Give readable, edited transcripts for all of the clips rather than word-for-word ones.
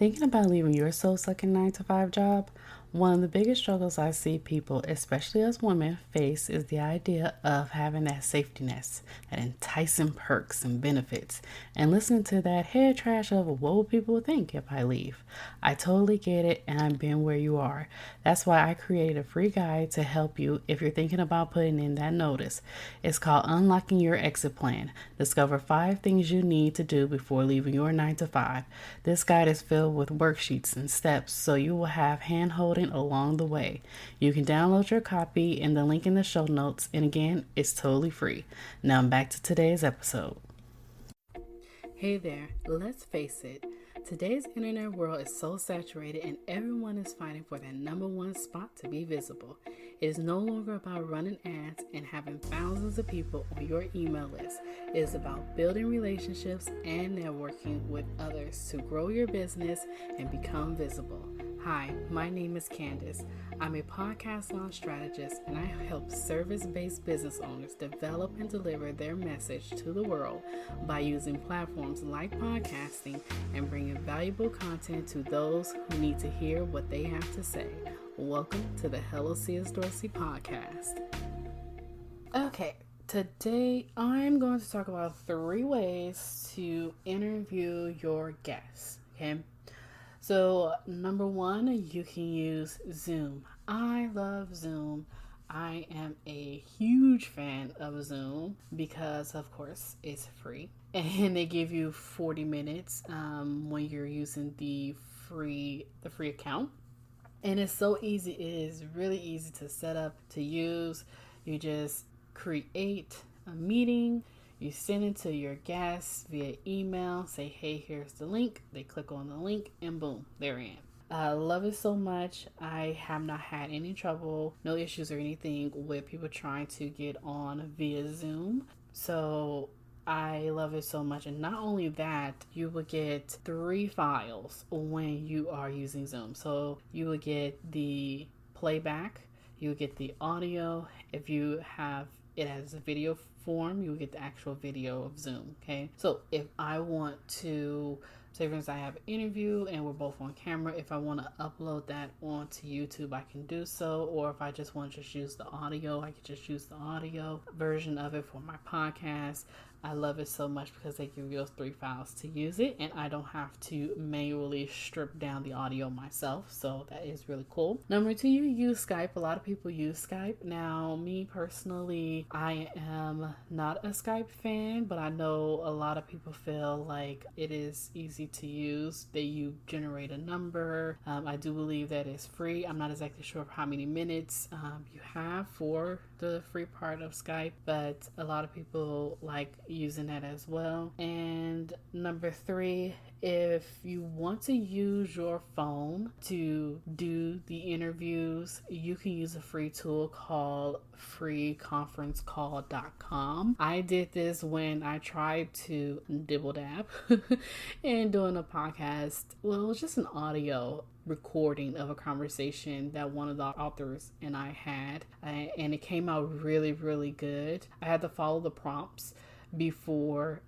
Thinking about leaving your soul-sucking 9 to 5 job? One of the biggest struggles I see people, especially as women, face is the idea of having that safety net, that enticing perks and benefits, and listening to that head trash of what will people think if I leave. I totally get it, and I've been where you are. That's why I created a free guide to help you if you're thinking about putting in that notice. It's called Unlocking Your Exit Plan. Discover 5 things you need to do before leaving your 9 to 5. This guide is filled with worksheets and steps so you will have hand holding along the way. You can download your copy in the link in the show notes, and again, it's totally free. Now back to today's episode. Hey there, let's face it. Today's internet world is so saturated and everyone is fighting for that number one spot to be visible. It is no longer about running ads and having thousands of people on your email list. It is about building relationships and networking with others to grow your business and become visible. Hi, my name is Candace. I'm a podcast launch strategist and I help service-based business owners develop and deliver their message to the world by using platforms like podcasting and bringing valuable content to those who need to hear what they have to say. Welcome to the Hello C.S. Dorsey podcast. Okay, today I'm going to talk about 3 ways to interview your guests. Okay. So, number 1, you can use Zoom. I love Zoom. I am a huge fan of Zoom because, of course, it's free. And they give you 40 minutes when you're using the free account. And it's so easy. It is really easy to set up, to use. You just create a meeting. You send it to your guests via email, say, hey, here's the link. They click on the link and boom, they're in. I love it so much. I have not had any trouble, no issues or anything with people trying to get on via Zoom. So I love it so much. And not only that, you will get 3 files when you are using Zoom. So you will get the playback, you will get the audio. If you have it as a video form, you will get the actual video of Zoom. Okay, so if I want to, say for instance, I have an interview and we're both on camera, if I want to upload that onto YouTube, I can do so. Or if I just want to just use the audio, I can just use the audio version of it for my podcast. I love it so much because they give you those 3 files to use it, and I don't have to manually strip down the audio myself. So that is really cool. Number 2, you use Skype. A lot of people use Skype. Now, me personally, I am not a Skype fan, but I know a lot of people feel like it is easy to use. You generate a number. I do believe that it's free. I'm not exactly sure of how many minutes you have for the free part of Skype, but a lot of people like using that as well. And number 3, if you want to use your phone to do the interviews, you can use a free tool called freeconferencecall.com. I did this when I tried to dibble dab and doing a podcast. Well, it was just an audio recording of a conversation that one of the authors and I had, and it came out really, really good. I had to follow the prompts before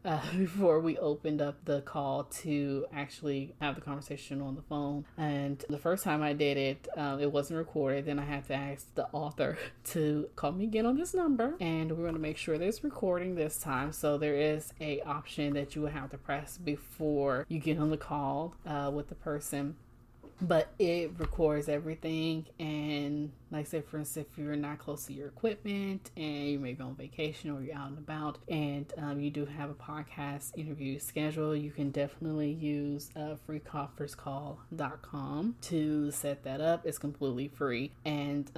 we opened up the call to actually have the conversation on the phone. And the first time I did it, it wasn't recorded. Then I had to ask the author to call me again on this number, and we're going to make sure there's recording this time. So there is a option that you will have to press before you get on the call with the person. But it records everything, and like say for instance, if you're not close to your equipment and you may be on vacation or you're out and about and you do have a podcast interview schedule, you can definitely use freeconferencecall.com to set that up. It's completely free, and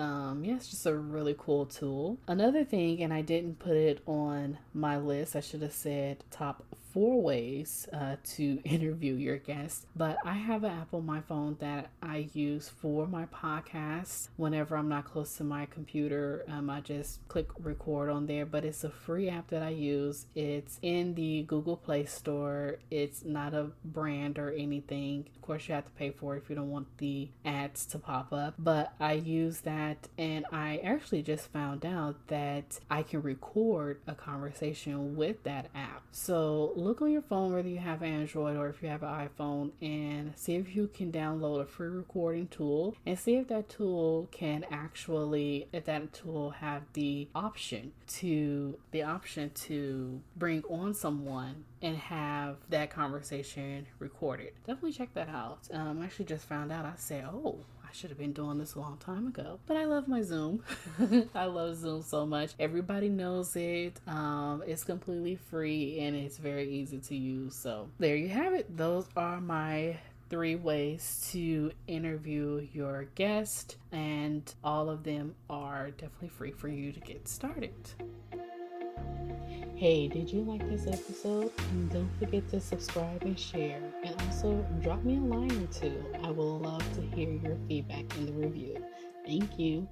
it's just a really cool tool. Another thing, and I didn't put it on my list, I should have said top 4 ways to interview your guests, but I have an app on my phone that I use for my podcast. Whenever I'm not close to my computer, I just click record on there, but it's a free app that I use. It's in the Google Play Store. It's not a brand or anything. Of course, you have to pay for it if you don't want the ads to pop up, but I use that, and I actually just found out that I can record a conversation with that app. So look on your phone, whether you have Android or if you have an iPhone, and see if you can download a free recording tool and see if that tool can actually, if that tool have the option to bring on someone and have that conversation recorded. Definitely check that out. I actually just found out. I said, oh, I should have been doing this a long time ago. But I love my Zoom. I love Zoom so much. Everybody knows it. It's completely free and it's very easy to use. So there you have it. Those are my 3 ways to interview your guest, and all of them are definitely free for you to get started. Hey, did you like this episode? Don't forget to subscribe and share, and also drop me a line or two. I will love to hear your feedback in the review. Thank you.